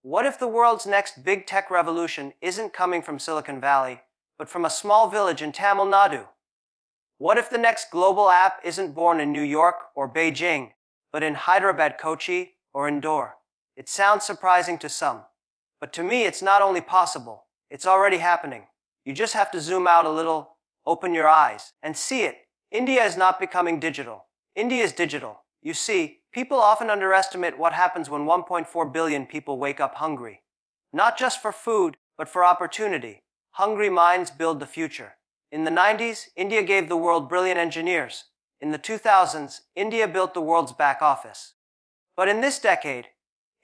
What if the world's next big tech revolution isn't coming from Silicon Valley, but from a small village in Tamil Nadu? What if the next global app isn't born in New York or Beijing, but in Hyderabad, Kochi, or Indore? It sounds surprising to some, but to me it's not only possible, it's already happening. You just have to zoom out a little, open your eyes, and see it. India is not becoming digital. India is digital. You see, people often underestimate what happens when 1.4 billion people wake up hungry. Not just for food, but for opportunity. Hungry minds build the future. In the 90s, India gave the world brilliant engineers. In the 2000s, India built the world's back office. But in this decade,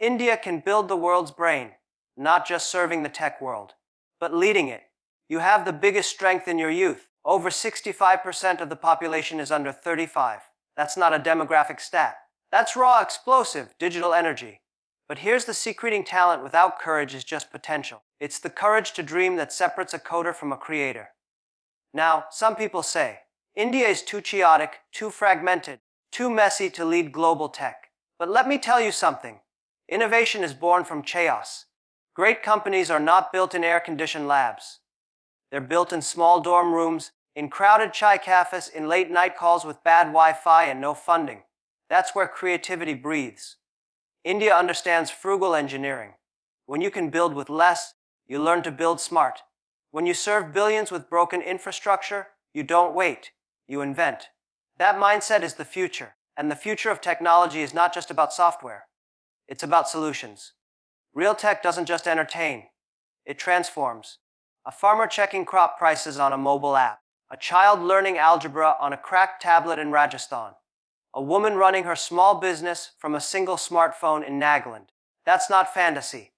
India can build the world's brain, not just serving the tech world, but leading it. You have the biggest strength in your youth. Over 65% of the population is under 35. That's not a demographic stat. That's raw, explosive, digital energy. But here's the secreting talent without courage is just potential. It's the courage to dream that separates a coder from a creator. Now, some people say, India is too chaotic, too fragmented, too messy to lead global tech. But let me tell you something. Innovation is born from chaos. Great companies are not built in air-conditioned labs. They're built in small dorm rooms, in crowded chai cafes, in late-night calls with bad Wi-Fi and no funding. That's where creativity breathes. India understands frugal engineering. When you can build with less, you learn to build smart. When you serve billions with broken infrastructure, you don't wait, you invent. That mindset is the future, and the future of technology is not just about software. It's about solutions. Real tech doesn't just entertain, it transforms. A farmer checking crop prices on a mobile app. A child learning algebra on a cracked tablet in Rajasthan. A woman running her small business from a single smartphone in Nagaland. That's not fantasy.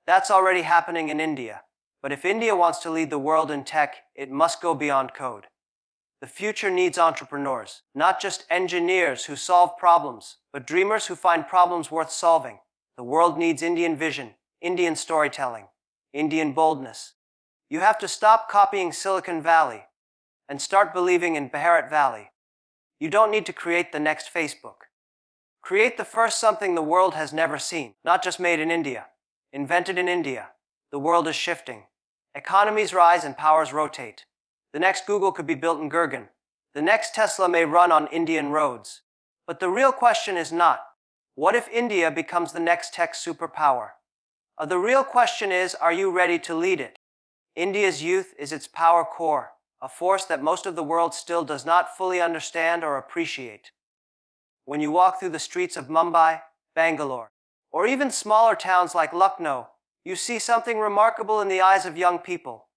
That's already happening in India. But if India wants to lead the world in tech, it must go beyond code. The future needs entrepreneurs, not just engineers who solve problems, but dreamers who find problems worth solving. The world needs Indian vision, Indian storytelling, Indian boldness. You have to stop copying Silicon Valley and start believing in Bharat Valley. You don't need to create the next Facebook. Create the first something the world has never seen, not just made in India. Invented in India. The world is shifting. Economies rise and powers rotate. The next Google could be built in Gurgaon. The next Tesla may run on Indian roads. But the real question is not, what if India becomes the next tech superpower? The real question is, are you ready to lead it? India's youth is its power core, a force that most of the world still does not fully understand or appreciate. When you walk through the streets of Mumbai, Bangalore, or even smaller towns like Lucknow, you see something remarkable in the eyes of young people.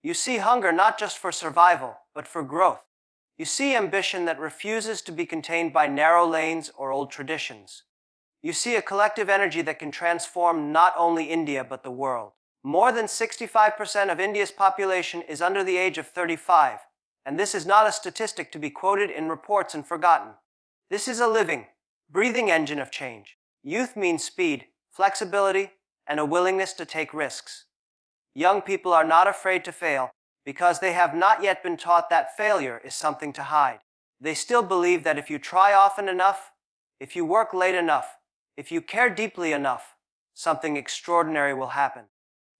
You see hunger not just for survival, but for growth. You see ambition that refuses to be contained by narrow lanes or old traditions. You see a collective energy that can transform not only India but the world. More than 65% of India's population is under the age of 35, and this is not a statistic to be quoted in reports and forgotten. This is a living, breathing engine of change. Youth means speed, flexibility, and a willingness to take risks. Young people are not afraid to fail because they have not yet been taught that failure is something to hide. They still believe that if you try often enough, if you work late enough, if you care deeply enough, something extraordinary will happen.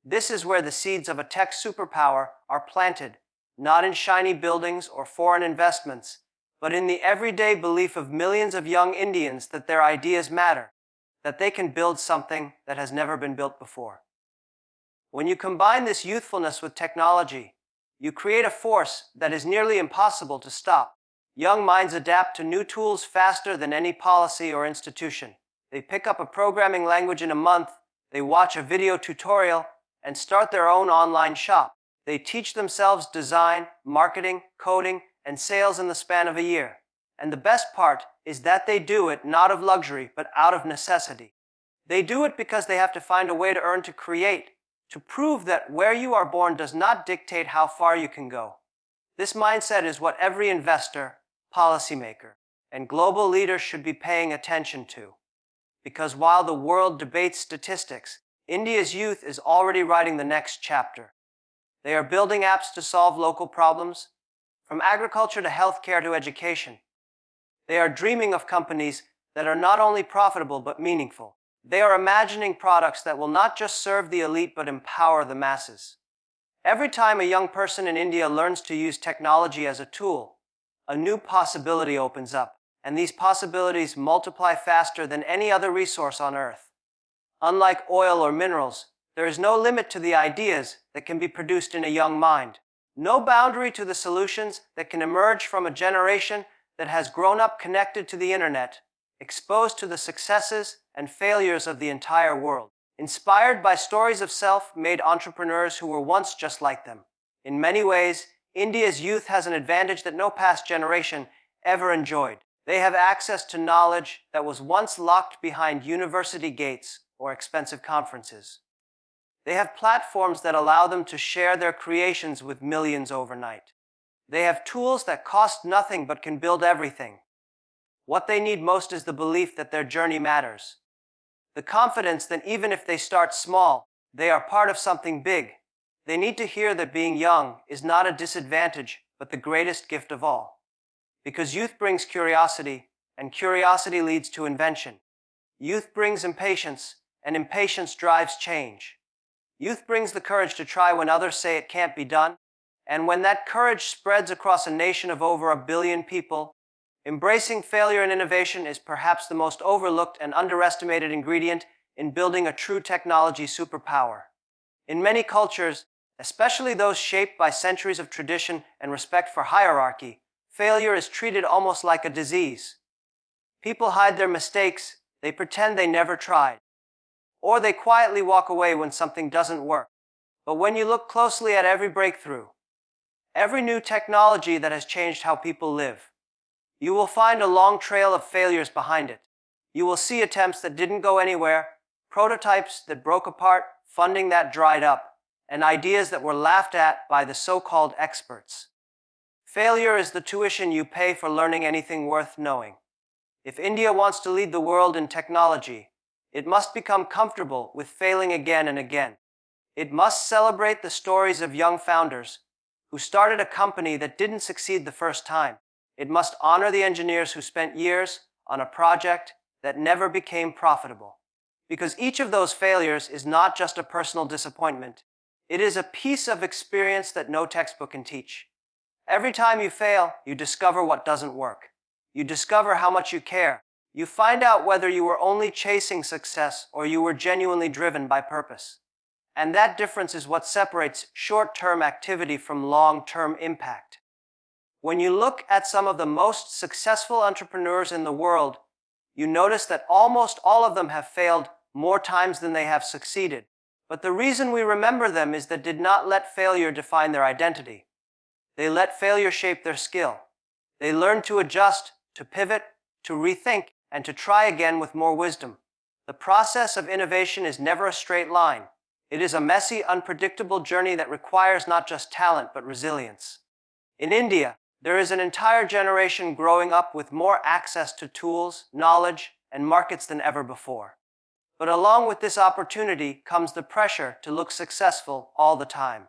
This is where the seeds of a tech superpower are planted, not in shiny buildings or foreign investments, but in the everyday belief of millions of young Indians that their ideas matter, that they can build something that has never been built before. When you combine this youthfulness with technology, you create a force that is nearly impossible to stop. Young minds adapt to new tools faster than any policy or institution. They pick up a programming language in a month, they watch a video tutorial, and start their own online shop. They teach themselves design, marketing, coding, and sales in the span of a year. And the best part is that they do it not of luxury, but out of necessity. They do it because they have to find a way to earn, to create, to prove that where you are born does not dictate how far you can go. This mindset is what every investor, policymaker, and global leader should be paying attention to. Because while the world debates statistics, India's youth is already writing the next chapter. They are building apps to solve local problems, from agriculture to healthcare to education. They are dreaming of companies that are not only profitable but meaningful. They are imagining products that will not just serve the elite but empower the masses. Every time a young person in India learns to use technology as a tool, a new possibility opens up, and these possibilities multiply faster than any other resource on Earth. Unlike oil or minerals, there is no limit to the ideas that can be produced in a young mind, no boundary to the solutions that can emerge from a generation that has grown up connected to the internet, exposed to the successes and failures of the entire world, inspired by stories of self-made entrepreneurs who were once just like them. In many ways, India's youth has an advantage that no past generation ever enjoyed. They have access to knowledge that was once locked behind university gates or expensive conferences. They have platforms that allow them to share their creations with millions overnight. They have tools that cost nothing but can build everything. What they need most is the belief that their journey matters. The confidence that even if they start small, they are part of something big. They need to hear that being young is not a disadvantage, but the greatest gift of all. Because youth brings curiosity, and curiosity leads to invention. Youth brings impatience, and impatience drives change. Youth brings the courage to try when others say it can't be done, and when that courage spreads across a nation of over 1 billion people, embracing failure and innovation is perhaps the most overlooked and underestimated ingredient in building a true technology superpower. In many cultures, especially those shaped by centuries of tradition and respect for hierarchy, failure is treated almost like a disease. People hide their mistakes, they pretend they never tried, or they quietly walk away when something doesn't work. But when you look closely at every breakthrough, every new technology that has changed how people live, you will find a long trail of failures behind it. You will see attempts that didn't go anywhere, prototypes that broke apart, funding that dried up, and ideas that were laughed at by the so-called experts. Failure is the tuition you pay for learning anything worth knowing. If India wants to lead the world in technology, it must become comfortable with failing again and again. It must celebrate the stories of young founders who started a company that didn't succeed the first time. It must honor the engineers who spent years on a project that never became profitable. Because each of those failures is not just a personal disappointment. It is a piece of experience that no textbook can teach. Every time you fail, you discover what doesn't work. You discover how much you care. You find out whether you were only chasing success or you were genuinely driven by purpose. And that difference is what separates short-term activity from long-term impact. When you look at some of the most successful entrepreneurs in the world, you notice that almost all of them have failed more times than they have succeeded. But the reason we remember them is that they did not let failure define their identity. They let failure shape their skill. They learned to adjust, to pivot, to rethink, and to try again with more wisdom. The process of innovation is never a straight line. It is a messy, unpredictable journey that requires not just talent but resilience. In India, there is an entire generation growing up with more access to tools, knowledge, and markets than ever before. But along with this opportunity comes the pressure to look successful all the time.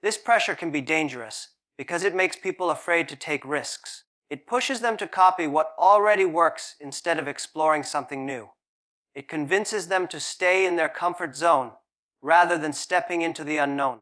This pressure can be dangerous because it makes people afraid to take risks. It pushes them to copy what already works instead of exploring something new. It convinces them to stay in their comfort zone rather than stepping into the unknown.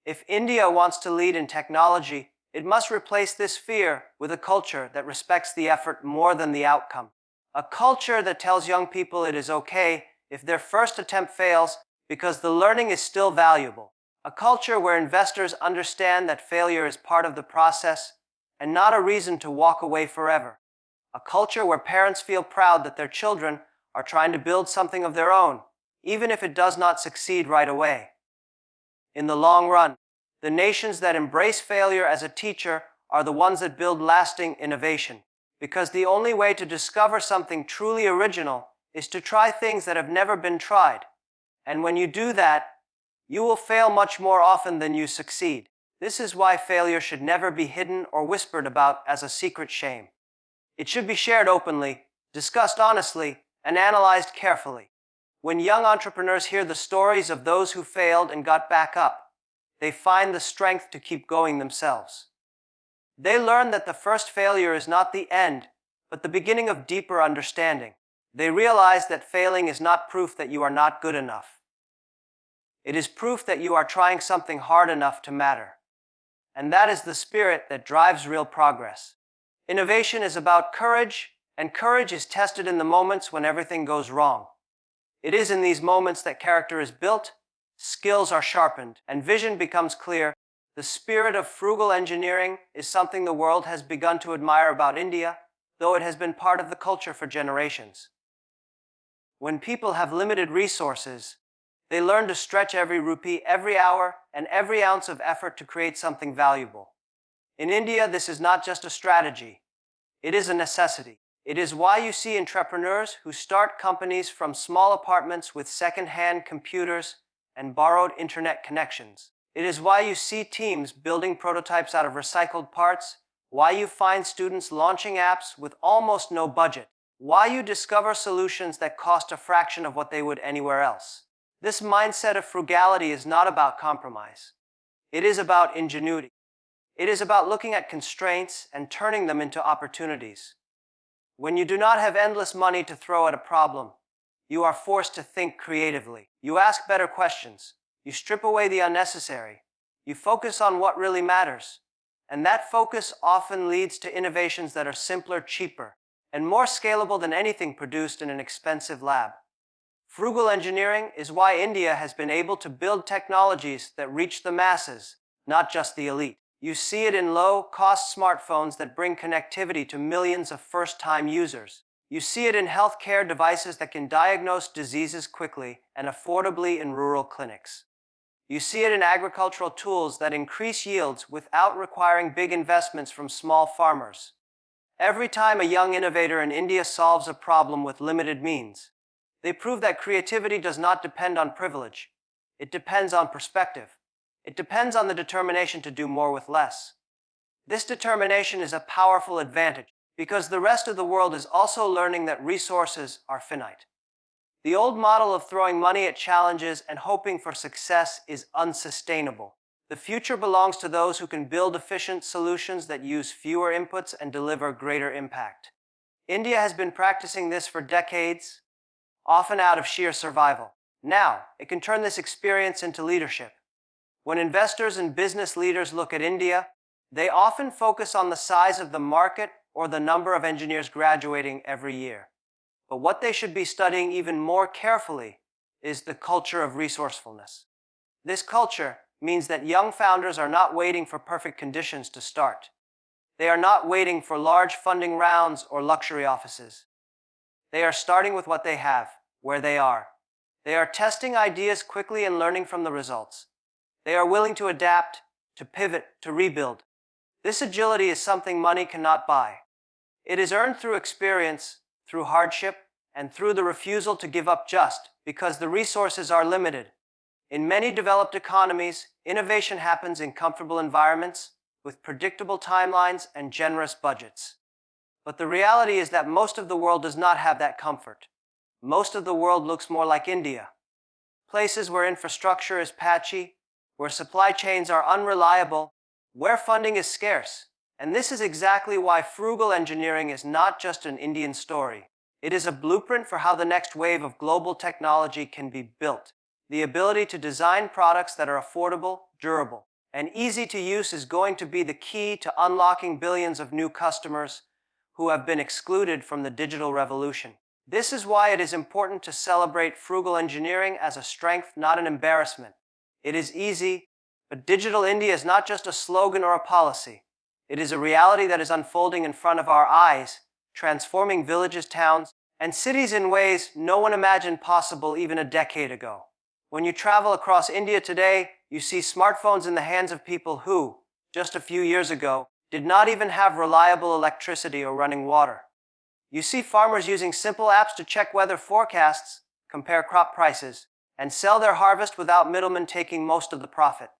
If India wants to lead in technology, it must replace this fear with a culture that respects the effort more than the outcome. A culture that tells young people it is okay if their first attempt fails because the learning is still valuable. A culture where investors understand that failure is part of the process and not a reason to walk away forever. A culture where parents feel proud that their children are trying to build something of their own, even if it does not succeed right away. In the long run, the nations that embrace failure as a teacher are the ones that build lasting innovation. Because the only way to discover something truly original is to try things that have never been tried. And when you do that, you will fail much more often than you succeed. This is why failure should never be hidden or whispered about as a secret shame. It should be shared openly, discussed honestly, and analyzed carefully. When young entrepreneurs hear the stories of those who failed and got back up, they find the strength to keep going themselves. They learn that the first failure is not the end, but the beginning of deeper understanding. They realize that failing is not proof that you are not good enough. It is proof that you are trying something hard enough to matter. And that is the spirit that drives real progress. Innovation is about courage, and courage is tested in the moments when everything goes wrong. It is in these moments that character is built, skills are sharpened, and vision becomes clear. The spirit of frugal engineering is something the world has begun to admire about India, though it has been part of the culture for generations. When people have limited resources, they learn to stretch every rupee, every hour, and every ounce of effort to create something valuable. In India, this is not just a strategy. It is a necessity. It is why you see entrepreneurs who start companies from small apartments with second-hand computers and borrowed internet connections. It is why you see teams building prototypes out of recycled parts, why you find students launching apps with almost no budget, why you discover solutions that cost a fraction of what they would anywhere else. This mindset of frugality is not about compromise. It is about ingenuity. It is about looking at constraints and turning them into opportunities. When you do not have endless money to throw at a problem, you are forced to think creatively. You ask better questions. You strip away the unnecessary. You focus on what really matters. And that focus often leads to innovations that are simpler, cheaper, and more scalable than anything produced in an expensive lab. Frugal engineering is why India has been able to build technologies that reach the masses, not just the elite. You see it in low-cost smartphones that bring connectivity to millions of first-time users. You see it in healthcare devices that can diagnose diseases quickly and affordably in rural clinics. You see it in agricultural tools that increase yields without requiring big investments from small farmers. Every time a young innovator in India solves a problem with limited means, they prove that creativity does not depend on privilege. It depends on perspective. It depends on the determination to do more with less. This determination is a powerful advantage because the rest of the world is also learning that resources are finite. The old model of throwing money at challenges and hoping for success is unsustainable. The future belongs to those who can build efficient solutions that use fewer inputs and deliver greater impact. India has been practicing this for decades, often out of sheer survival. Now, it can turn this experience into leadership. When investors and business leaders look at India, they often focus on the size of the market or the number of engineers graduating every year. But what they should be studying even more carefully is the culture of resourcefulness. This culture means that young founders are not waiting for perfect conditions to start. They are not waiting for large funding rounds or luxury offices. They are starting with what they have, where they are. They are testing ideas quickly and learning from the results. They are willing to adapt, to pivot, to rebuild. This agility is something money cannot buy. It is earned through experience, through hardship, and through the refusal to give up just because the resources are limited. In many developed economies, innovation happens in comfortable environments with predictable timelines and generous budgets. But the reality is that most of the world does not have that comfort. Most of the world looks more like India. Places where infrastructure is patchy, where supply chains are unreliable, where funding is scarce. And this is exactly why frugal engineering is not just an Indian story. It is a blueprint for how the next wave of global technology can be built. The ability to design products that are affordable, durable, and easy to use is going to be the key to unlocking billions of new customers who have been excluded from the digital revolution. This is why it is important to celebrate frugal engineering as a strength, not an embarrassment. It is easy, but Digital India is not just a slogan or a policy. It is a reality that is unfolding in front of our eyes, transforming villages, towns, and cities in ways no one imagined possible even a decade ago. When you travel across India today, you see smartphones in the hands of people who, just a few years ago, did not even have reliable electricity or running water. You see farmers using simple apps to check weather forecasts, compare crop prices, and sell their harvest without middlemen taking most of the profit.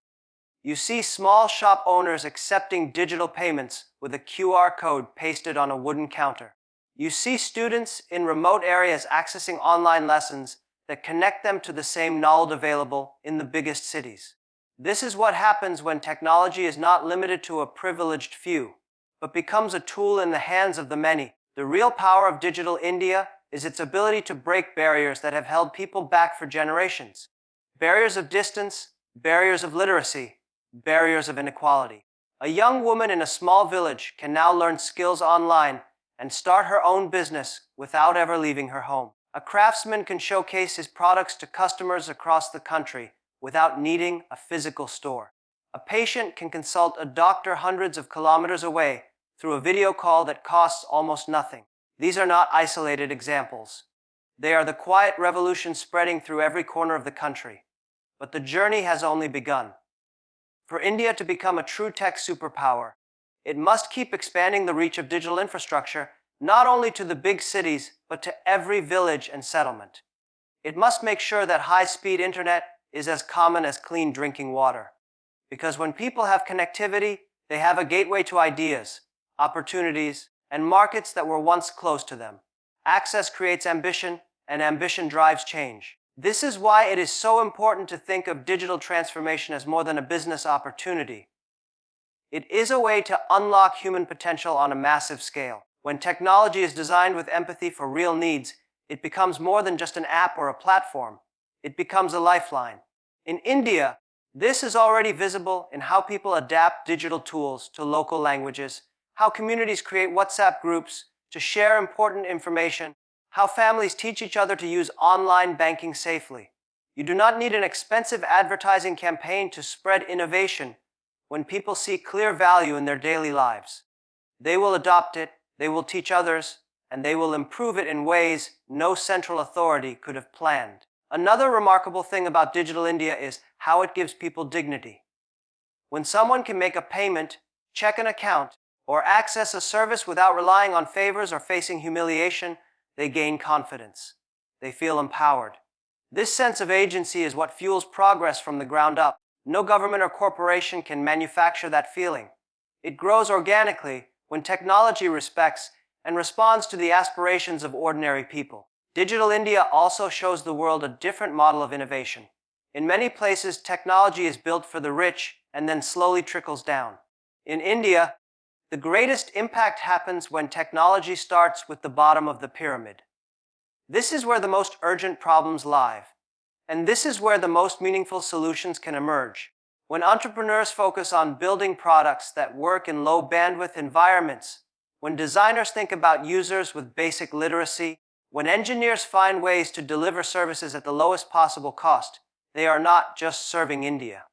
You see small shop owners accepting digital payments with a QR code pasted on a wooden counter. You see students in remote areas accessing online lessons that connect them to the same knowledge available in the biggest cities. This is what happens when technology is not limited to a privileged few, but becomes a tool in the hands of the many. The real power of Digital India is its ability to break barriers that have held people back for generations. Barriers of distance, barriers of literacy, barriers of inequality. A young woman in a small village can now learn skills online and start her own business without ever leaving her home. A craftsman can showcase his products to customers across the country without needing a physical store. A patient can consult a doctor hundreds of kilometers away through a video call that costs almost nothing. These are not isolated examples. They are the quiet revolution spreading through every corner of the country. But the journey has only begun. For India to become a true tech superpower, it must keep expanding the reach of digital infrastructure, not only to the big cities, but to every village and settlement. It must make sure that high-speed internet is as common as clean drinking water. Because when people have connectivity, they have a gateway to ideas, opportunities, and markets that were once closed to them. Access creates ambition, and ambition drives change. This is why it is so important to think of digital transformation as more than a business opportunity. It is a way to unlock human potential on a massive scale. When technology is designed with empathy for real needs, it becomes more than just an app or a platform. It becomes a lifeline. In India, this is already visible in how people adapt digital tools to local languages, how communities create WhatsApp groups to share important information, how families teach each other to use online banking safely. You do not need an expensive advertising campaign to spread innovation when people see clear value in their daily lives. They will adopt it, they will teach others, and they will improve it in ways no central authority could have planned. Another remarkable thing about Digital India is how it gives people dignity. When someone can make a payment, check an account, or access a service without relying on favors or facing humiliation, they gain confidence. They feel empowered. This sense of agency is what fuels progress from the ground up. No government or corporation can manufacture that feeling. It grows organically when technology respects and responds to the aspirations of ordinary people. Digital India also shows the world a different model of innovation. In many places, technology is built for the rich and then slowly trickles down. In India, the greatest impact happens when technology starts with the bottom of the pyramid. This is where the most urgent problems lie, and this is where the most meaningful solutions can emerge. When entrepreneurs focus on building products that work in low-bandwidth environments, when designers think about users with basic literacy, when engineers find ways to deliver services at the lowest possible cost, they are not just serving India.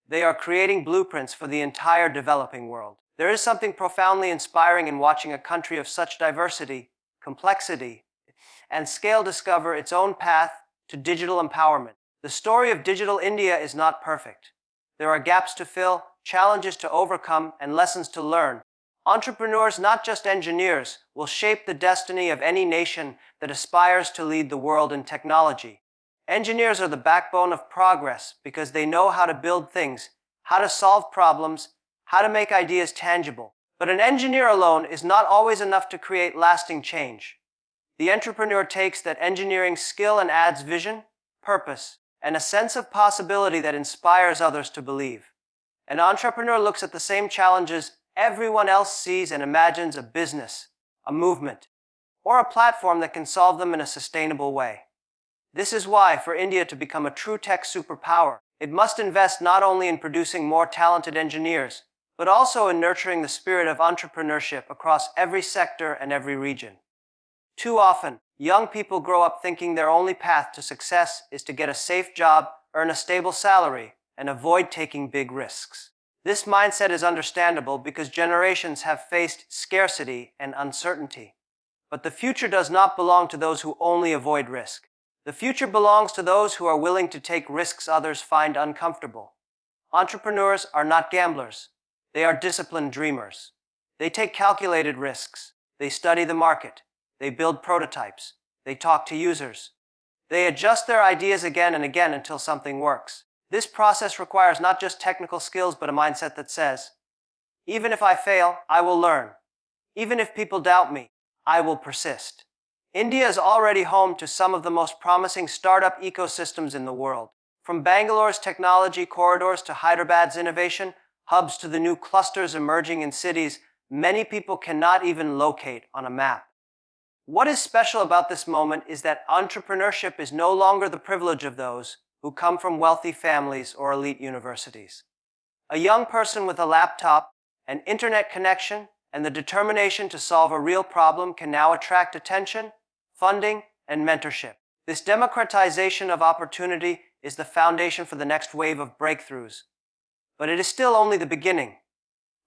They are creating blueprints for the entire developing world. There is something profoundly inspiring in watching a country of such diversity, complexity, and scale discover its own path to digital empowerment. The story of Digital India is not perfect. There are gaps to fill, challenges to overcome, and lessons to learn. Entrepreneurs, not just engineers, will shape the destiny of any nation that aspires to lead the world in technology. Engineers are the backbone of progress because they know how to build things, how to solve problems, how to make ideas tangible. But an engineer alone is not always enough to create lasting change. The entrepreneur takes that engineering skill and adds vision, purpose, and a sense of possibility that inspires others to believe. An entrepreneur looks at the same challenges everyone else sees and imagines a business, a movement, or a platform that can solve them in a sustainable way. This is why, for India to become a true tech superpower, it must invest not only in producing more talented engineers, but also in nurturing the spirit of entrepreneurship across every sector and every region. Too often, young people grow up thinking their only path to success is to get a safe job, earn a stable salary, and avoid taking big risks. This mindset is understandable because generations have faced scarcity and uncertainty. But the future does not belong to those who only avoid risk. The future belongs to those who are willing to take risks others find uncomfortable. Entrepreneurs are not gamblers. They are disciplined dreamers. They take calculated risks. They study the market. They build prototypes. They talk to users. They adjust their ideas again and again until something works. This process requires not just technical skills, but a mindset that says, even if I fail, I will learn. Even if people doubt me, I will persist. India is already home to some of the most promising startup ecosystems in the world. From Bangalore's technology corridors to Hyderabad's innovation hubs to the new clusters emerging in cities many people cannot even locate on a map. What is special about this moment is that entrepreneurship is no longer the privilege of those who come from wealthy families or elite universities. A young person with a laptop, an internet connection, and the determination to solve a real problem can now attract attention, funding, and mentorship. This democratization of opportunity is the foundation for the next wave of breakthroughs. But it is still only the beginning.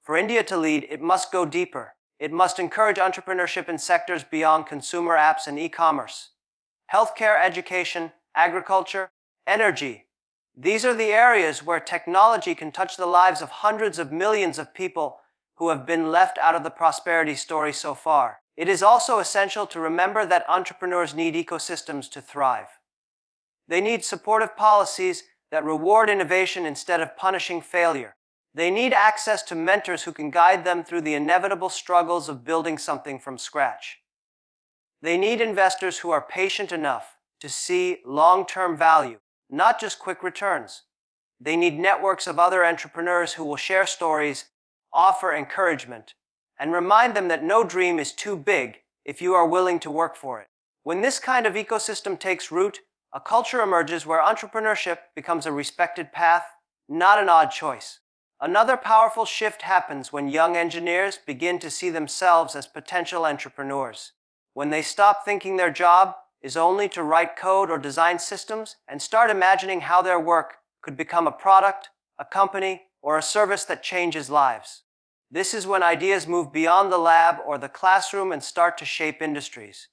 For India to lead, it must go deeper. It must encourage entrepreneurship in sectors beyond consumer apps and e-commerce. Healthcare, education, agriculture, energy. These are the areas where technology can touch the lives of hundreds of millions of people who have been left out of the prosperity story so far. It is also essential to remember that entrepreneurs need ecosystems to thrive. They need supportive policies that reward innovation instead of punishing failure. They need access to mentors who can guide them through the inevitable struggles of building something from scratch. They need investors who are patient enough to see long-term value, not just quick returns. They need networks of other entrepreneurs who will share stories, offer encouragement, and remind them that no dream is too big if you are willing to work for it. When this kind of ecosystem takes root, a culture emerges where entrepreneurship becomes a respected path, not an odd choice. Another powerful shift happens when young engineers begin to see themselves as potential entrepreneurs. When they stop thinking their job is only to write code or design systems and start imagining how their work could become a product, a company, or a service that changes lives. This is when ideas move beyond the lab or the classroom and start to shape industries.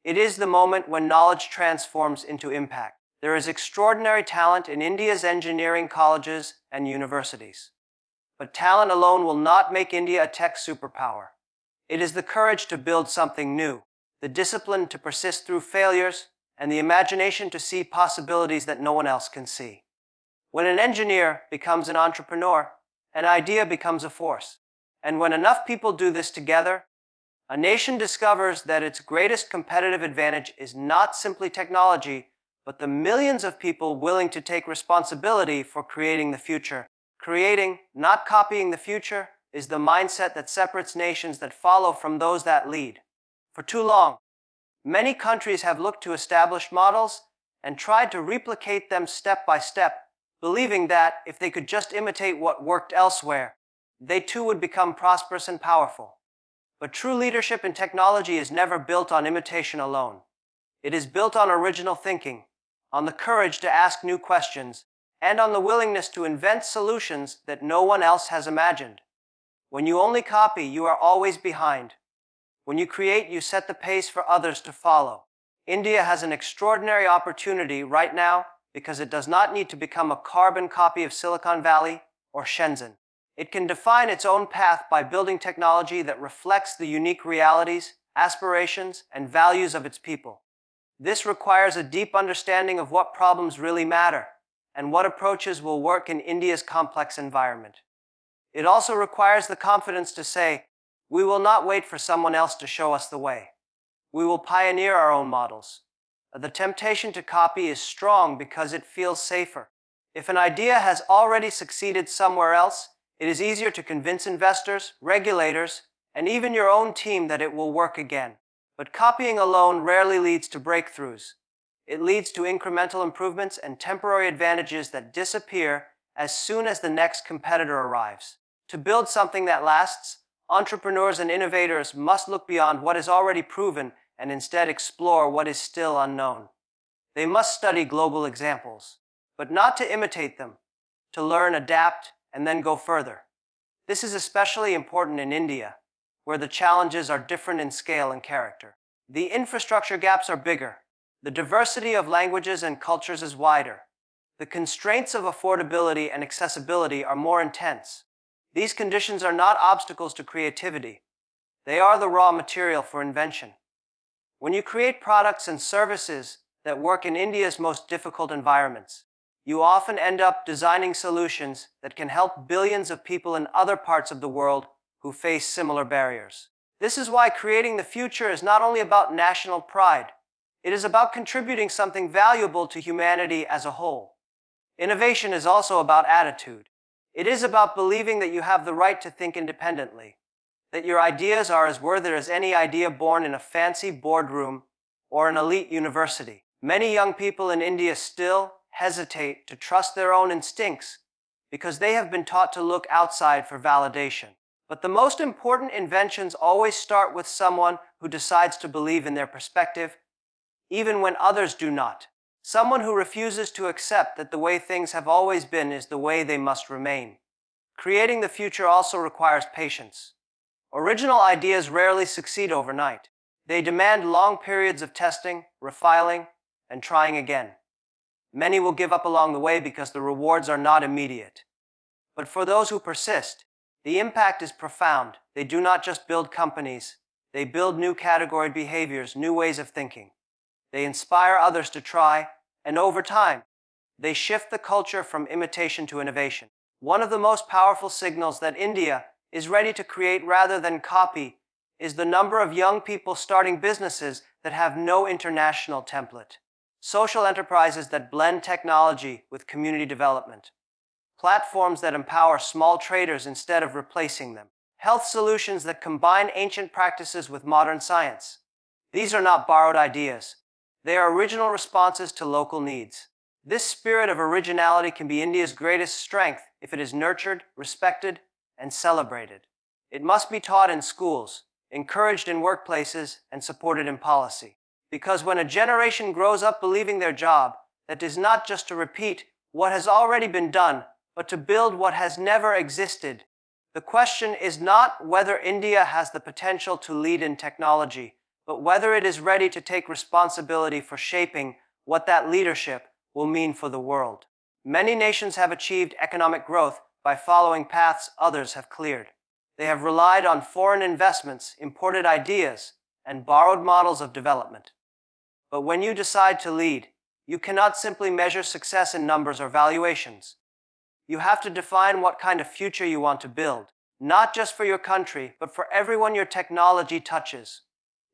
It is the moment when knowledge transforms into impact. There is extraordinary talent in India's engineering colleges and universities. But talent alone will not make India a tech superpower. It is the courage to build something new, the discipline to persist through failures, and the imagination to see possibilities that no one else can see. When an engineer becomes an entrepreneur, an idea becomes a force. And when enough people do this together, a nation discovers that its greatest competitive advantage is not simply technology, but the millions of people willing to take responsibility for creating the future. Creating, not copying the future, is the mindset that separates nations that follow from those that lead. For too long, many countries have looked to established models and tried to replicate them step by step, believing that if they could just imitate what worked elsewhere, they too would become prosperous and powerful. But true leadership in technology is never built on imitation alone. It is built on original thinking, on the courage to ask new questions, and on the willingness to invent solutions that no one else has imagined. When you only copy, you are always behind. When you create, you set the pace for others to follow. India has an extraordinary opportunity right now because it does not need to become a carbon copy of Silicon Valley or Shenzhen. It can define its own path by building technology that reflects the unique realities, aspirations, and values of its people. This requires a deep understanding of what problems really matter and what approaches will work in India's complex environment. It also requires the confidence to say, we will not wait for someone else to show us the way. We will pioneer our own models. The temptation to copy is strong because it feels safer. If an idea has already succeeded somewhere else, it is easier to convince investors, regulators, and even your own team that it will work again. But copying alone rarely leads to breakthroughs. It leads to incremental improvements and temporary advantages that disappear as soon as the next competitor arrives. To build something that lasts, entrepreneurs and innovators must look beyond what is already proven and instead explore what is still unknown. They must study global examples, but not to imitate them, to learn, adapt, and then go further. This is especially important in India, where the challenges are different in scale and character. The infrastructure gaps are bigger. The diversity of languages and cultures is wider. The constraints of affordability and accessibility are more intense. These conditions are not obstacles to creativity. They are the raw material for invention. When you create products and services that work in India's most difficult environments, you often end up designing solutions that can help billions of people in other parts of the world who face similar barriers. This is why creating the future is not only about national pride, it is about contributing something valuable to humanity as a whole. Innovation is also about attitude. It is about believing that you have the right to think independently, that your ideas are as worthy as any idea born in a fancy boardroom or an elite university. Many young people in India still hesitate to trust their own instincts because they have been taught to look outside for validation. But the most important inventions always start with someone who decides to believe in their perspective, even when others do not. Someone who refuses to accept that the way things have always been is the way they must remain. Creating the future also requires patience. Original ideas rarely succeed overnight. They demand long periods of testing, refiling, and trying again. Many will give up along the way because the rewards are not immediate. But for those who persist, the impact is profound. They do not just build companies, they build new category behaviors, new ways of thinking. They inspire others to try, and over time, they shift the culture from imitation to innovation. One of the most powerful signals that India is ready to create rather than copy is the number of young people starting businesses that have no international template. Social enterprises that blend technology with community development. Platforms that empower small traders instead of replacing them. Health solutions that combine ancient practices with modern science. These are not borrowed ideas. They are original responses to local needs. This spirit of originality can be India's greatest strength if it is nurtured, respected, and celebrated. It must be taught in schools, encouraged in workplaces, and supported in policy. Because when a generation grows up believing their job, that is not just to repeat what has already been done, but to build what has never existed. The question is not whether India has the potential to lead in technology, but whether it is ready to take responsibility for shaping what that leadership will mean for the world. Many nations have achieved economic growth by following paths others have cleared. They have relied on foreign investments, imported ideas, and borrowed models of development. But when you decide to lead, you cannot simply measure success in numbers or valuations. You have to define what kind of future you want to build, not just for your country, but for everyone your technology touches.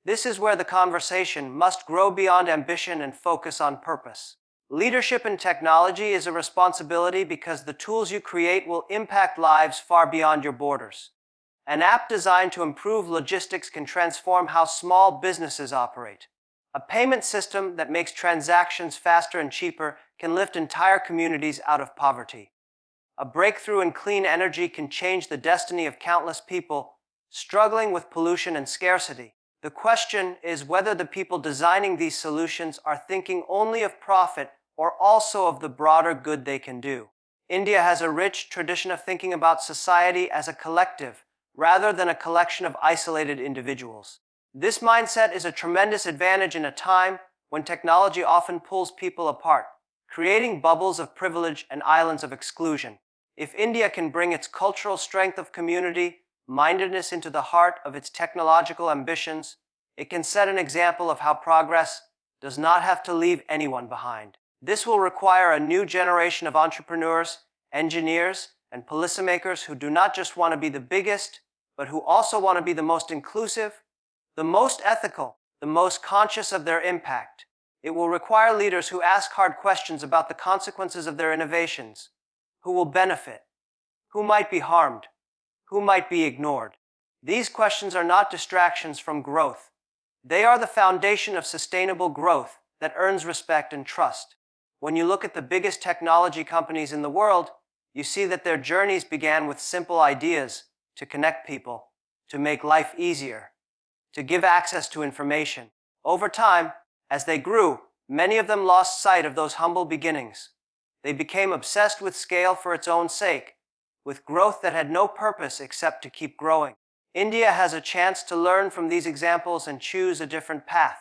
This is where the conversation must grow beyond ambition and focus on purpose. Leadership in technology is a responsibility because the tools you create will impact lives far beyond your borders. An app designed to improve logistics can transform how small businesses operate. A payment system that makes transactions faster and cheaper can lift entire communities out of poverty. A breakthrough in clean energy can change the destiny of countless people struggling with pollution and scarcity. The question is whether the people designing these solutions are thinking only of profit or also of the broader good they can do. India has a rich tradition of thinking about society as a collective rather than a collection of isolated individuals. This mindset is a tremendous advantage in a time when technology often pulls people apart, creating bubbles of privilege and islands of exclusion. If India can bring its cultural strength of community, mindedness into the heart of its technological ambitions, it can set an example of how progress does not have to leave anyone behind. This will require a new generation of entrepreneurs, engineers, and policymakers who do not just want to be the biggest, but who also want to be the most inclusive, the most ethical, the most conscious of their impact. It will require leaders who ask hard questions about the consequences of their innovations. Who will benefit? Who might be harmed? Who might be ignored? These questions are not distractions from growth. They are the foundation of sustainable growth that earns respect and trust. When you look at the biggest technology companies in the world, you see that their journeys began with simple ideas to connect people, to make life easier, to give access to information. Over time, as they grew, many of them lost sight of those humble beginnings. They became obsessed with scale for its own sake, with growth that had no purpose except to keep growing. India has a chance to learn from these examples and choose a different path.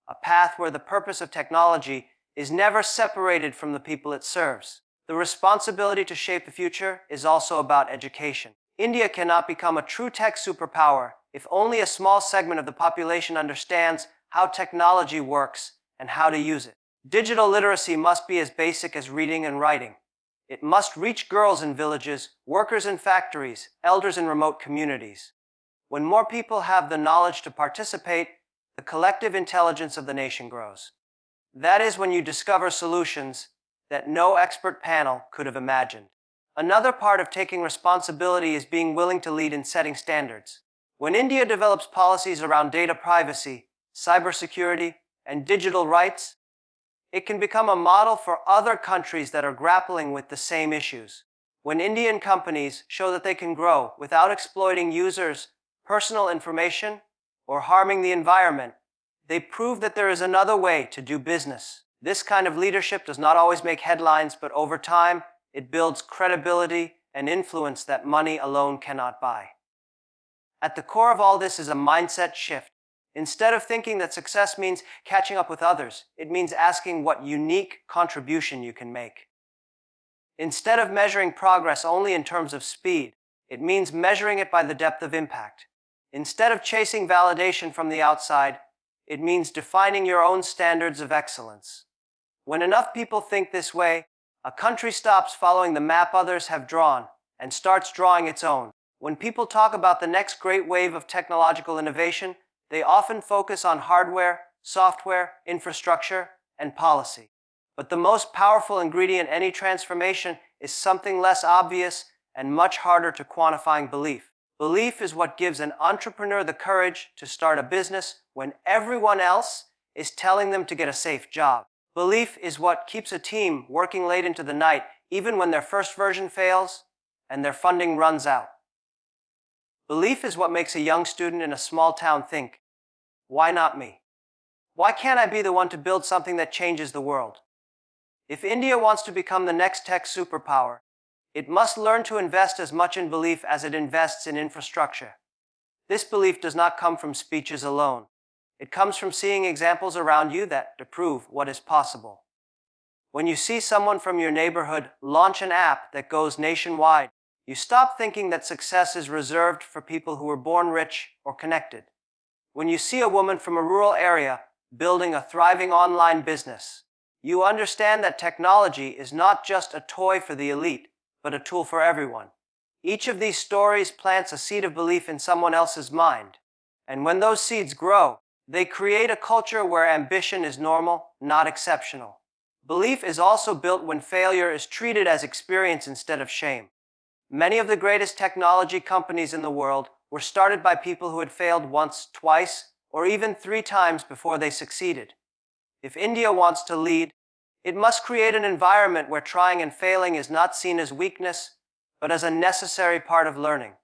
A path where the purpose of technology is never separated from the people it serves. The responsibility to shape the future is also about education. India cannot become a true tech superpower if only a small segment of the population understands how technology works and how to use it. Digital literacy must be as basic as reading and writing. It must reach girls in villages, workers in factories, elders in remote communities. When more people have the knowledge to participate, the collective intelligence of the nation grows. That is when you discover solutions that no expert panel could have imagined. Another part of taking responsibility is being willing to lead in setting standards. When India develops policies around data privacy, cybersecurity, and digital rights, it can become a model for other countries that are grappling with the same issues. When Indian companies show that they can grow without exploiting users' personal information or harming the environment, they prove that there is another way to do business. This kind of leadership does not always make headlines, but over time, it builds credibility and influence that money alone cannot buy. At the core of all this is a mindset shift. Instead of thinking that success means catching up with others, it means asking what unique contribution you can make. Instead of measuring progress only in terms of speed, it means measuring it by the depth of impact. Instead of chasing validation from the outside, it means defining your own standards of excellence. When enough people think this way, a country stops following the map others have drawn and starts drawing its own. When people talk about the next great wave of technological innovation, they often focus on hardware, software, infrastructure, and policy. But the most powerful ingredient in any transformation is something less obvious and much harder to quantify: belief. Belief is what gives an entrepreneur the courage to start a business when everyone else is telling them to get a safe job. Belief is what keeps a team working late into the night, even when their first version fails and their funding runs out. Belief is what makes a young student in a small town think, "Why not me? Why can't I be the one to build something that changes the world?" If India wants to become the next tech superpower, it must learn to invest as much in belief as it invests in infrastructure. This belief does not come from speeches alone. It comes from seeing examples around you that prove what is possible. When you see someone from your neighborhood launch an app that goes nationwide, you stop thinking that success is reserved for people who were born rich or connected. When you see a woman from a rural area building a thriving online business, you understand that technology is not just a toy for the elite, but a tool for everyone. Each of these stories plants a seed of belief in someone else's mind. And when those seeds grow, they create a culture where ambition is normal, not exceptional. Belief is also built when failure is treated as experience instead of shame. Many of the greatest technology companies in the world were started by people who had failed once, twice, or even 3 times before they succeeded. If India wants to lead, it must create an environment where trying and failing is not seen as weakness, but as a necessary part of learning.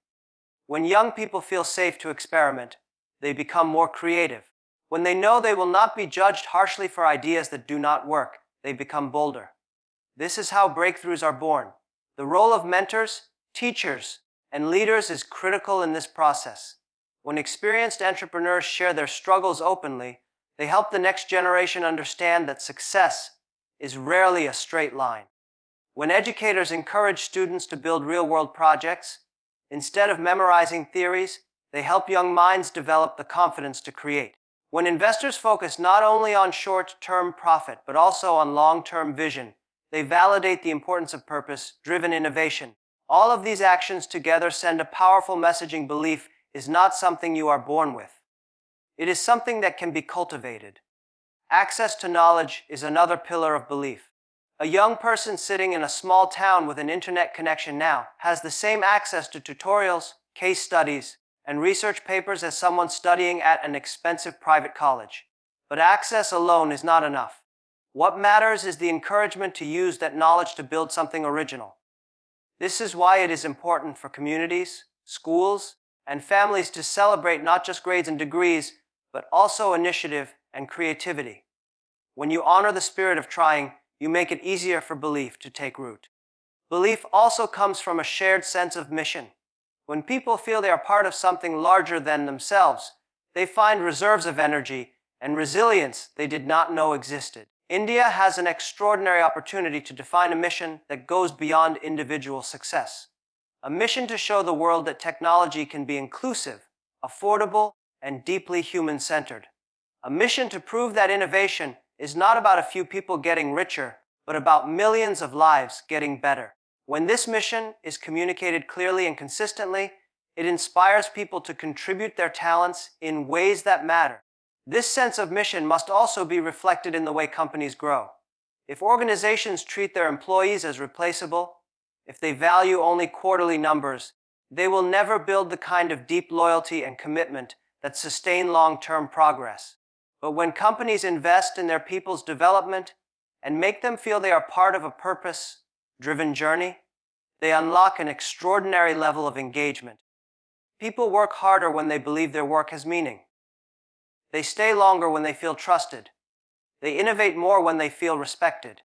When young people feel safe to experiment, they become more creative. When they know they will not be judged harshly for ideas that do not work, they become bolder. This is how breakthroughs are born. The role of mentors, teachers, and leaders is critical in this process. When experienced entrepreneurs share their struggles openly, they help the next generation understand that success is rarely a straight line. When educators encourage students to build real-world projects, instead of memorizing theories, they help young minds develop the confidence to create. When investors focus not only on short-term profit, but also on long-term vision, they validate the importance of purpose-driven innovation. All of these actions together send a powerful messaging: belief is not something you are born with. It is something that can be cultivated. Access to knowledge is another pillar of belief. A young person sitting in a small town with an internet connection now has the same access to tutorials, case studies, and research papers as someone studying at an expensive private college. But access alone is not enough. What matters is the encouragement to use that knowledge to build something original. This is why it is important for communities, schools, and families to celebrate not just grades and degrees, but also initiative and creativity. When you honor the spirit of trying, you make it easier for belief to take root. Belief also comes from a shared sense of mission. When people feel they are part of something larger than themselves, they find reserves of energy and resilience they did not know existed. India has an extraordinary opportunity to define a mission that goes beyond individual success. A mission to show the world that technology can be inclusive, affordable, and deeply human-centered. A mission to prove that innovation is not about a few people getting richer, but about millions of lives getting better. When this mission is communicated clearly and consistently, it inspires people to contribute their talents in ways that matter. This sense of mission must also be reflected in the way companies grow. If organizations treat their employees as replaceable, if they value only quarterly numbers, They will never build the kind of deep loyalty and commitment that sustain long-term progress. But when companies invest in their people's development and make them feel they are part of a purpose-driven journey, they unlock an extraordinary level of engagement. People work harder when they believe their work has meaning. They stay longer when they feel trusted. They innovate more when they feel respected.